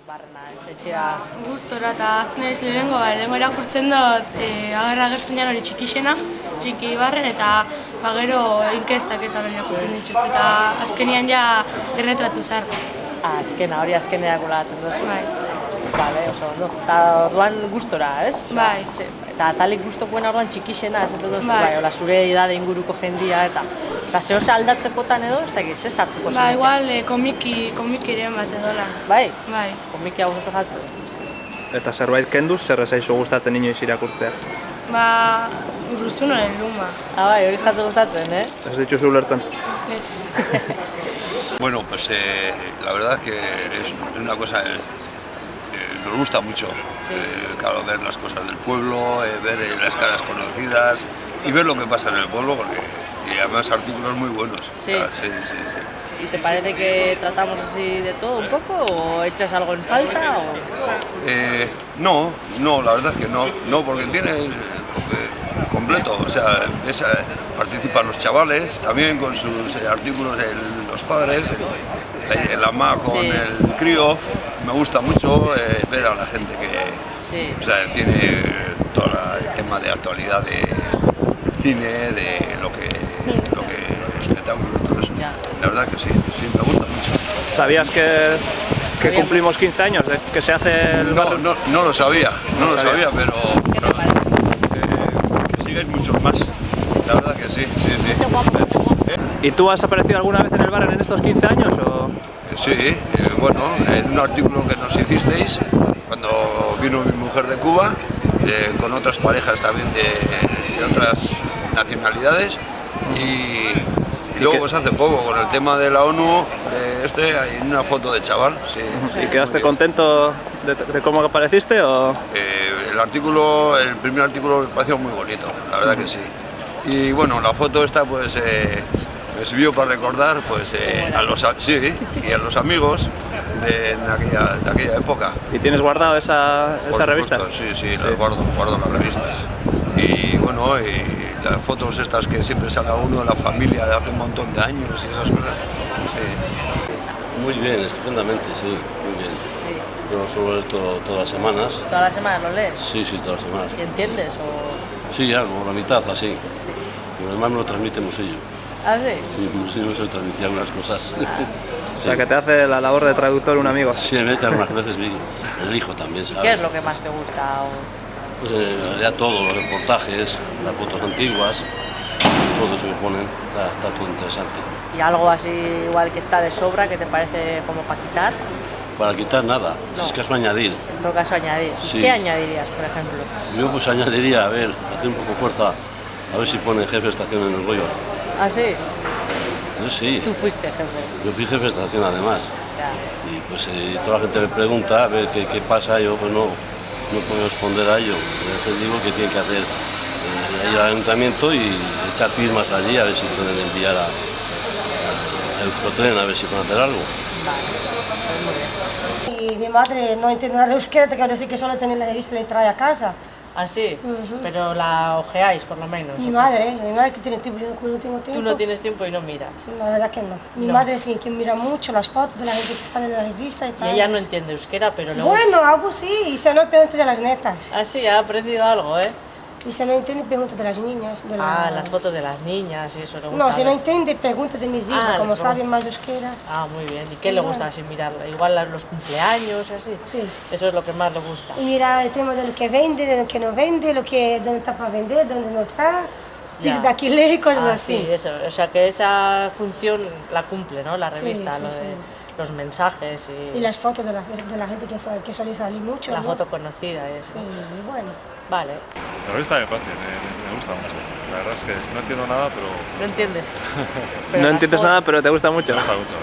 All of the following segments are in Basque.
barrena, ez etxea? Gustora eta azkenez lehenengo erakurtzen dut agerra agertzen jan hori txikixena, txiki barren eta gero inkestak eta hori erakurtzen ditut. Eta azkenian ja erretratu zarra. Azkena, hori azkenean gulatzen duzu. Bai. Bale, oso ondo. Eta orduan gustora, ez? Bai. Eta atalik gustokoena orduan txikixena, ez duzu? Bai. Bai, hola zure edade inguruko jendia eta zehose aldatzekotan edo, ez da egiz, ez hartuko zen? Ba, igual komikiren bat edola. Bai? Bai. Komikia gustatzen jatzen? Eta zerbait kenduz, zer zaizu gustatzen inoiz irakurtzea? Ba, Urruzunoren luma. Bai, hori jatzen gustatzen, eh? Ez dituzu ulertzen? Ez. Bueno, pues la verdad que es una cosa nos gusta mucho, sí. Claro, ver las cosas del pueblo, ver las caras conocidas y ver lo que pasa en el pueblo, porque y además artículos muy buenos. Sí. Claro, sí. ¿Y te parece que tratamos así de todo un poco o echas algo en falta? No, la verdad es que no, porque tiene completo, o sea, participan los chavales también con sus artículos, los padres, el ama con el crío. Me gusta mucho ver a la gente que o sea, tiene todo el tema de actualidad de cine, de lo que espectáculo, todo eso. La verdad que sí, me gusta mucho. ¿Sabías que cumplimos 15 años, de que se hace el barrio? No lo sabía, pero que sigáis muchos más. La verdad que sí. ¿Y tú has aparecido alguna vez en el bar en estos 15 años? O? Sí, bueno, en un artículo que nos hicisteis cuando vino mi mujer de Cuba, con otras parejas también de otras nacionalidades y luego pues hace poco con el tema de la ONU, hay una foto de chaval. Sí, ¿Y quedaste contento de cómo apareciste? O? El primer artículo me pareció muy bonito, la verdad que sí. Y bueno, la foto esta pues me sirvió para recordar pues a los amigos de aquella época. ¿Y tienes guardado esa revista? Sí, las guardo las revistas. Y bueno, y las fotos estas que siempre sale uno de la familia de hace un montón de años y esas cosas. Sí. Muy bien, estupendamente, sí, muy bien. Sí. Yo lo suelo leer todas las semanas. ¿Todas las semanas lo lees? Sí, todas las semanas. ¿Y entiendes? O... Sí, algo, la mitad así. Lo demás me lo transmite Musillo. ¿Ah, sí? Sí, Musillo se transmitía algunas cosas. O sea, que te hace la labor de traductor un amigo. Sí, me mete algunas veces el hijo también, ¿sabes? ¿Qué es lo que más te gusta? Pues ya todo, los reportajes, las fotos antiguas, todo eso que ponen, está todo interesante. ¿Y algo así igual que está de sobra que te parece como para quitar? Para quitar nada, No. es caso añadir. En todo caso añadir. Sí. ¿Qué añadirías, por ejemplo? Yo pues añadiría, a ver, hacer un poco fuerza, a ver si pone jefe de estación en el Goyo. ¿Ah, sí? Yo sí. Tú fuiste jefe. Yo fui jefe de estación además. Ya. Y pues toda la gente me pregunta a ver qué pasa, yo pues no puedo responder a ello. Les digo que tienen que hacer ir al ayuntamiento y echar firmas allí a ver si pueden enviar a Euskotren a ver si pueden hacer algo. Vale, pues muy bien. Y mi madre no entiende nada de euskera, te quiero decir que solo tiene la revista y la trae a casa. ¿Ah, sí? Pero la ojeáis por lo menos. Mi madre que tiene tiempo, yo no tengo tiempo. Tú no tienes tiempo y no miras. La verdad que no. Mi madre sí, que mira mucho las fotos de la gente que sale de la revista y Y tal. ella no entiende euskera, pero luego... Bueno, algo sí, y se no entiende de las netas. Ah, sí, ha aprendido algo, ¿eh? Y se no entiende, pregunta de las niñas. Las fotos de las niñas y eso le gusta. No, si no ver. entiende, pregunta de mis hijos, como saben más euskera. Ah, muy bien. ¿Y qué le gusta así mirarla? Igual los cumpleaños y así. Sí. Eso es lo que más le gusta. Y mira el tema de lo que vende, de lo que no vende, dónde está para vender, dónde no está. Piso de alquiler y cosas así. Sí, eso. O sea que esa función la cumple, ¿no? La revista, sí, lo de los mensajes y las fotos de la gente que suele salir mucho. la ¿no? foto conocida y eso. Sí, bueno. Vale. La revista me parece, me gusta mucho. La verdad es que no entiendo nada, pero ¿No entiendes? No entiendes nada, pero te gusta mucho. me gusta mucho.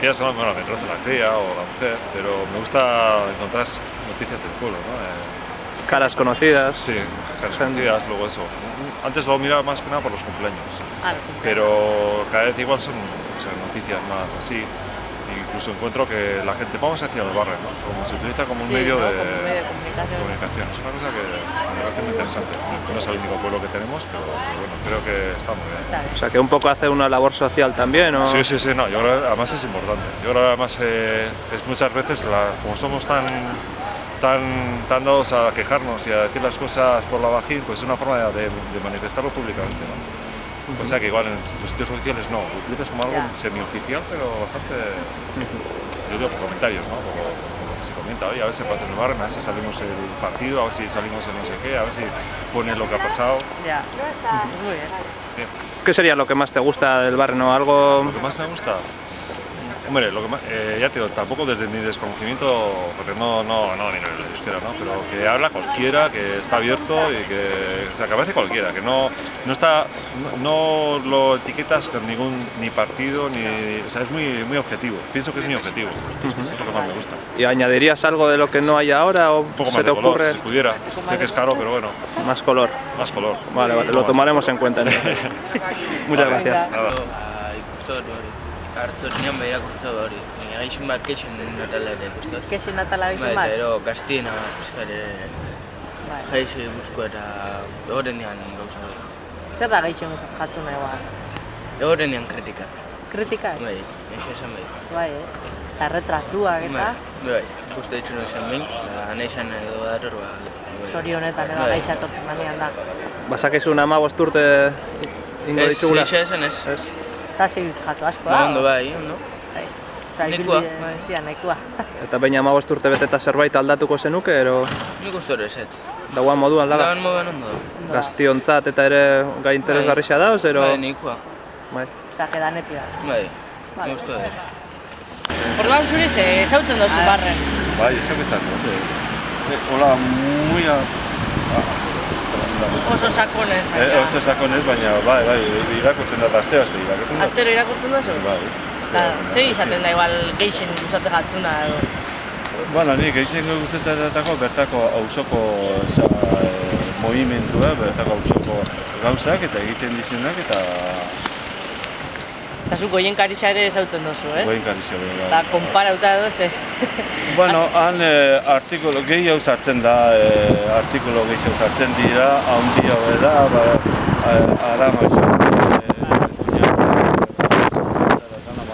Que ya se bueno, me conoce la cría o la mujer, pero me gusta encontrar noticias del pueblo, ¿no? Caras conocidas. Sí, caras conocidas, luego eso. Antes lo miraba más que nada por los cumpleaños, Ah, los cumpleaños. pero cada vez igual son noticias más así. Y incluso encuentro que la gente, vamos hacia el barrio, ¿no? Como se utiliza como un medio de comunicación. Es una cosa que me parece muy interesante. No es el único pueblo que tenemos, pero bueno, creo que está muy bien. O sea, que un poco hace una labor social también, ¿o? Sí, no, yo creo que además es importante. Yo creo que además es muchas veces, como somos tan dados a quejarnos y a decir las cosas por la bajín, pues es una forma de manifestarlo públicamente, ¿no? O sea que igual en los sitios oficiales no, lo utilizas como algo semioficial, pero bastante, yo digo por comentarios, ¿no? Por lo que se comenta, oye, a ver si pasa en el barrio, a ver si salimos el partido, a ver si salimos en no sé qué, a ver si pone lo que ha pasado. Ya, muy bien. Bien. ¿Qué sería lo que más te gusta del barrio, no? ¿Algo...? Lo que más me gusta, hombre, lo que más, ya te digo, tampoco desde mi desconocimiento, porque no domino el euskera, ¿no? Pero que habla cualquiera, que está abierto y que, o sea, que aparece cualquiera, que no lo etiquetas con ni partido, o sea, es muy objetivo, pienso que es muy objetivo, es lo que más me gusta. ¿Y añadirías algo de lo que no hay ahora o Un poco se más te de color, ocurre? si pudiera, sé que es caro, pero bueno, Más color. más color. Vale, lo tomaremos en cuenta. Muchas gracias. Nada. Hartzorinean behira kurtza hori, gaixin bat keixen natala ere ikusten. Kexen atala Bai, gizun eta bat? gero gaztiena pizkare jaixi busko eta egorenean gauza hori. Zer da gehixen gustatzen jatu nahi ba? Egorenean kritika. Kritika? Bai, eixo esan bai. Bai, eta retratuak eta Bai, ikuste ditxun esan behin, nahi esan edo dator zorionetan edo gaixa etortzen danean da. Bazakizun 15 urte ingo ditugula? Ez, eixo esan ez. Eta segit jatu asko da? Ondo bai, ondo. Osa, Nahikoa, ibilbide bai. zia, nahikoa. Eta behin 15 urte beteta zerbait aldatuko zenuke, ero Nik uste hori ez. dagoan moduan daga? Dagoen moduan ondo da. Gaztiontzat eta ere gai interesgarria da, ero? Bai, nahikoa. Bai. Osa, que daneti da. Bai, nik uste hori. Orduan zuri zautzen dozu barren. Bai, ezaketan, hola, muy Oso sakonez, baina. oso sakonez, baina bai, irakurtzen da astero irakurtzen da. Astero irakurtzen dozu? Bai. Zer izaten da igual geixen guztate gatzuna edo? Bueno, nik gehien gustatzen bertako auzoko movimendua, bertako auzoko gauzak eta egiten dizenak eta Eta zu goien karixa ere zautzen dozu, ez? goien karizio. Eta konparauta edo ze? Bueno, han artikulu gehiago sartzen da, artikulu gehiago sartzen dira, handia da, arama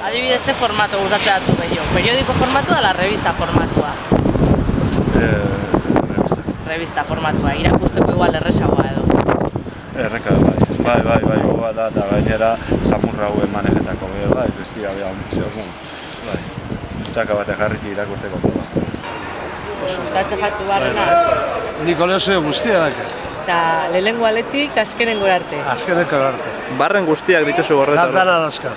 Adibidez, ze formatu gustatzen datu gehiago? Periodiko formatua ala revista formatua? Revista formatua, irakusteko igual erresagoa edo. Erreka, bai, gogoa da, eta gainera samurra hauen manejetako, bai, bestia behar segun, bai. Utaka bat egarrik irakurteko. Gustatzen jatu barrena? Nik olezio guztia daka. Eta lehenengo aletik azkenengo arte. Azkeneko arte. Barren guztiak dituzu horretan. Dana dazkar.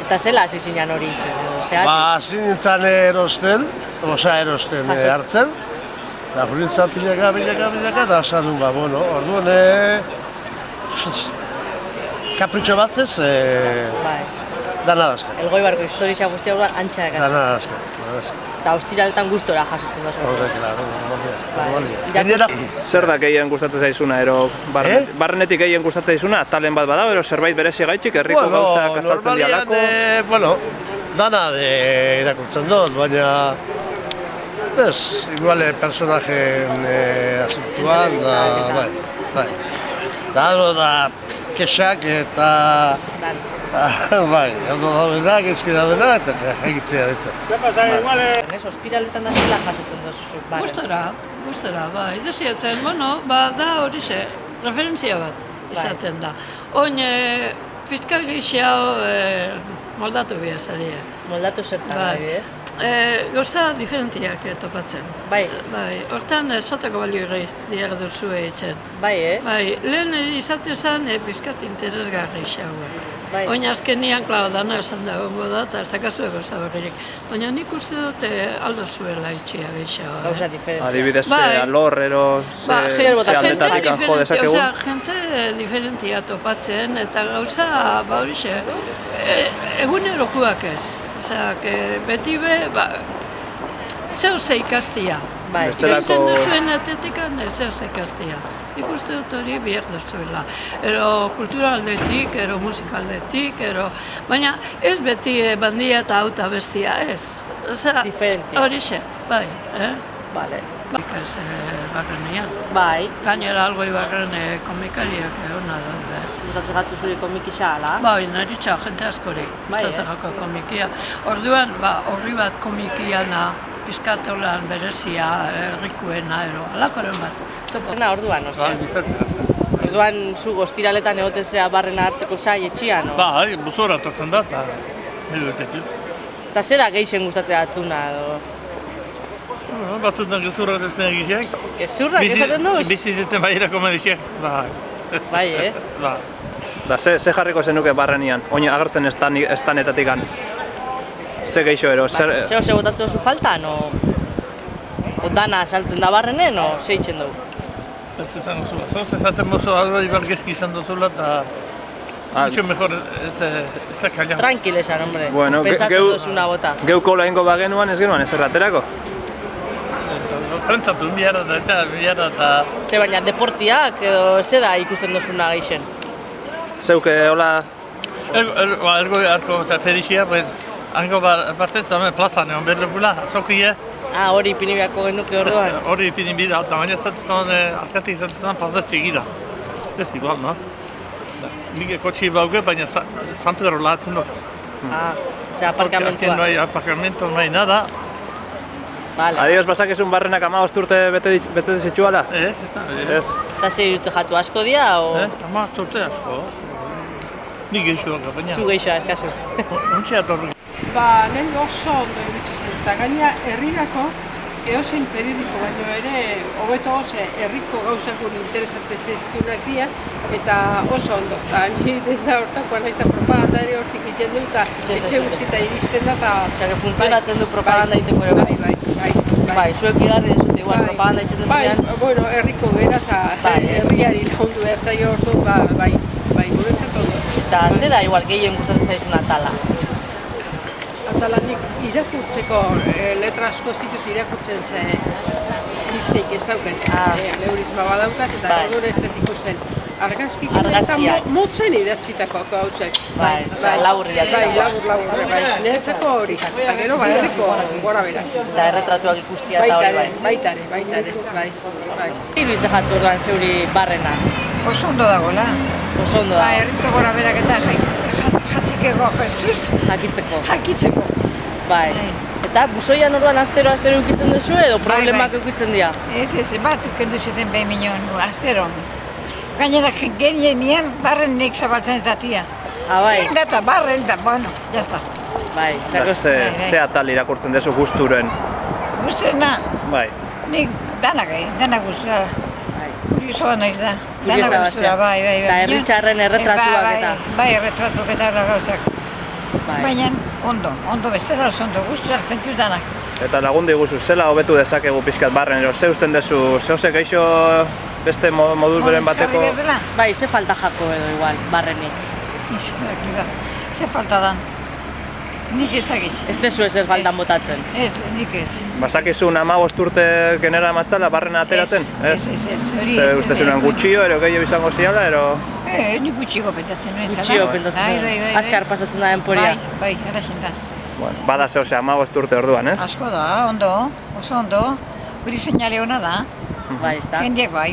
Eta zela hasi zinan hori itxen? Ba, hasi nintzen erosten hartzen. Da furintzan pilaka, eta esan duen, bueno, orduan, kapritxo batez, dana dazkar. Elgoibarko historia guztia hori antxa dakaz. Dana dazkar. Eta ostiraletan gustora jasotzen dozu. Horre, claro, Zer da gehien gustatzen zaizuna, ero barrenetik gehien gustatzen zaizuna, talen bat badago, ero zerbait berezi gaitxik, herriko gauzak azaltzen dialako? Bueno, dana irakurtzen dut, baina ez, igual personajen asuntuan, bai. Da kexak eta bai, ondo daudenak, ezki daudenak, eta egitzea ditzen. Ez, ostiraletan da zela jasotzen dozu barren. Gustora, bai. Desiatzen, da horixe, referentzia bat izaten da. Oin, pizka gehiago moldatu behar zaria. Moldatu zertan, adibidez? Gauza diferentiak topatzen. Bai. Hortan, sotako balio diar duzu eitzen. Bai, Bai, lehen izaten zen pizkat interesgarri xaua. Bai. Oin azkenian, klaro, dana esan da gongo da, eta ez da kasu gauza berririk. Baina nik uste dut aldo zuela itxia gehiago. Gauza diferentia. Adibidez, alor, ero, ze aldetatik jo dezakegun? Gente diferentia topatzen, eta gauza, horixe, egunerokoak ez. Osea, beti zeu ze ikastia. Bai. Zertzen duzuen atetikan zeu ze ikastia. Nik uste dut hori behar duzuela. Ero kultura aldetik, ero musika aldetik, baina ez beti bandia eta auta bestia ez. Diferentia. Horixe, bai, Vale. Ez barrenean. Bai. Gainera algoi barren komikariak hona daude. Gustatzen gatu zuri komikisa, ala? Bai, naritza, jente askori. Gustatzen jako komikia. Orduan, horri bat komikiana, pizkatolan berezia, errikuena, alakoren bat. Topena orduan, Orduan, zu ostiraletan egotezea barrena hartzeko zai etxian, no? Bai, buzora tortzen da, eta nire urtetik. Eta zer da gehixen gustatzea atzuna, edo? Batzutan gezurrak ez dena giziak. Gezurrak esaten duz? Bizizeten baiera komediziak, bai. Bai, Ba. Da, ze jarriko zenuke barrenian, oin agertzen estanetatik an? Ze geixo ero? Ze botatzen zu faltan, o dana saltzen da barrenen, o ze itxen dugu? Ez ezan duzula, zoz ezaten mozo agro ibargezki izan duzula, eta mucho mejor ezak alian. Tranquil esan, hombre, Bueno, pentsatzen duzuna bota. Geuko laingo bagenuan ez genuan ezer aterako? Prentzatu, biara eta... Ze baina, deportiak edo ze da ikusten duzuna geixen? Zeuke, hola... Ergo harko ferixia, pues, hango partez, plazan egon behar lekula, azokie. Hori ipini beharko genuke orduan? Hori ipini bida, eta baina zaten alkatik zaten pasatxe gira. Ez igual, no? Nik kotxi bauke, baina San Pedro lahatzen dut. Osea, aparkamentua. No hay aparcamiento, no hay nada. Vale. Adios, basakezun barrenak 15 urte bete dizitxuala? Ez da. Eta zer dute jatu asko dia, o...? 15 urte asko. Ni geixoak, baina... Zu geixoa, eskazu. Untxe atorri. Lehen oso ondo iruditzen, eta gaina herrirako edozein periodiko baino ere hobeto herriko gauzakun interesatzen zaizkiunak dira, eta oso ondo. Ni denda hortakoa naiz da propagandari hortik egiten du, eta etxe guztita iristen da, eta... Osea, que funtzionatzen du propaganda egiteko ere. Bai, zuek igarri dezute igual propaganda egiten duzunean. Bai, bueno, herriko gera, eta herriari lagundu behar zaio ordu, bai, guretzat ondo. Eta zer da igual gehien gustatzen zaizun atala? Atalanik irakurtzeko letra asko ez ditut irakurtzen ze listeik ez dauken, neurisma badaukat eta orduan ez dut ikusten argazkik eta motzen idatzitako gauzek. Bai, labur idatzitako. Bai, labur, niretzako hori, eta gero herriko gora bera. Eta erretratuak ikustia eta hori bai. Baitare, bai. Iruditzen jatu orduan zeuri barrena? Oso ondo dagoela. Oso ondo dago. Herriko gora berak eta jatzikeko, Jesus. Jakitzeko. Bai. Eta buzoian orduan astero ukitzen duzu edo problemak ukitzen dira? Ez, bat ukendu zuten behin minon, astero. Gainera genien barrenek zabaltzen zatia. Bai. Zein data barren da, bueno, jazta. Bai. Ze atal irakurtzen dezu gusturen? Gusturena? Bai. Nik dana gustura. Kuriosoa naiz da. Dana gustura, bai. Eta herritxarren erretratuak eta? Bai, erretratuak eta gauzak. Baina ondo bestela oso ondo, guztu hartzen dut danak. Eta lagundi guzu, zela hobetu dezakegu pixkat barren, ze usten dezu, ze geixo beste modul beren bateko... Bai, ze falta jako edo igual, barreni? Ze falta dan. Nik ezagiz. Ez dezu ez faltan botatzen? Ez, nik ez. Basakizun 15 urte genera matzala barrena ateratzen? Ez. Ze uste zenuen gutxio, ero gehiago izango ziala, ero... Nik gutxiko pentsatzen nuen. Gutxio pentsatzen nuen. Azkar pasatzen da denporia. Bai, araxen da. Bada ze, 15 urte orduan, eh? Asko da, ondo, oso ondo. Guri seinale hona da. Bai, ez da. Jendeak bai.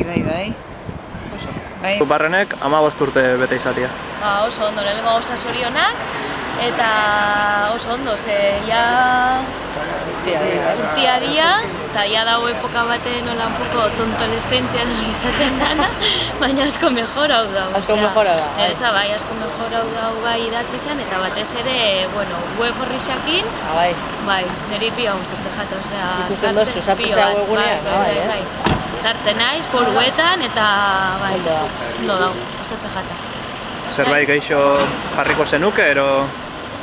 Barrenek 15 urte bete izatea. Oso ondo, lehenengo gauza zorionak. Eta oso ondo, ze ja urtia dia, eta ja dago epoka baten nola un poco tontolescentzia nola izaten dana, baina asko mejorau dau. Asko mejorau da. Eta bai, asko mejorau dau bai idatzizan, eta batez ere, bueno, web horrixakin, bai, niri pia gustatzen jato, osea, ikusten dozu, sartzea webunean, bai. Sartzen naiz, foruetan, eta bai, ondo dau, gustatzen jata. Zerbait geixo jarriko zenuke, ero...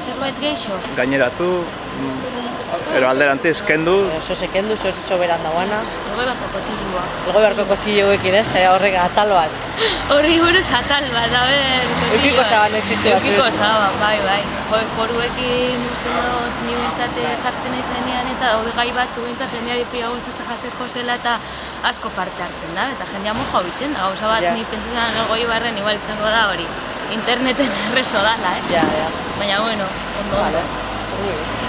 Zerbait geixo? Gaineratu, ero alderantziz, kendu... Zose kendu, zose soberan dagoena. Elgoibarko kotillua. Elgoibarko kotilluekin ez, horrek atal bat. Horri buruz atal bat, a ber... Eukiko zaban ezitua. Eukiko zaban, bai. Foruekin uste ni bentsate sartzen izenean eta hori gai batzu bentsat jendeari pila gustatzen jateko zela eta asko parte hartzen da, eta jendea moja bitzen da, gauza bat ni pentsatzen Elgoi Barren igual izango da hori, interneten errezo dala, Ja. Baina, bueno, ondo.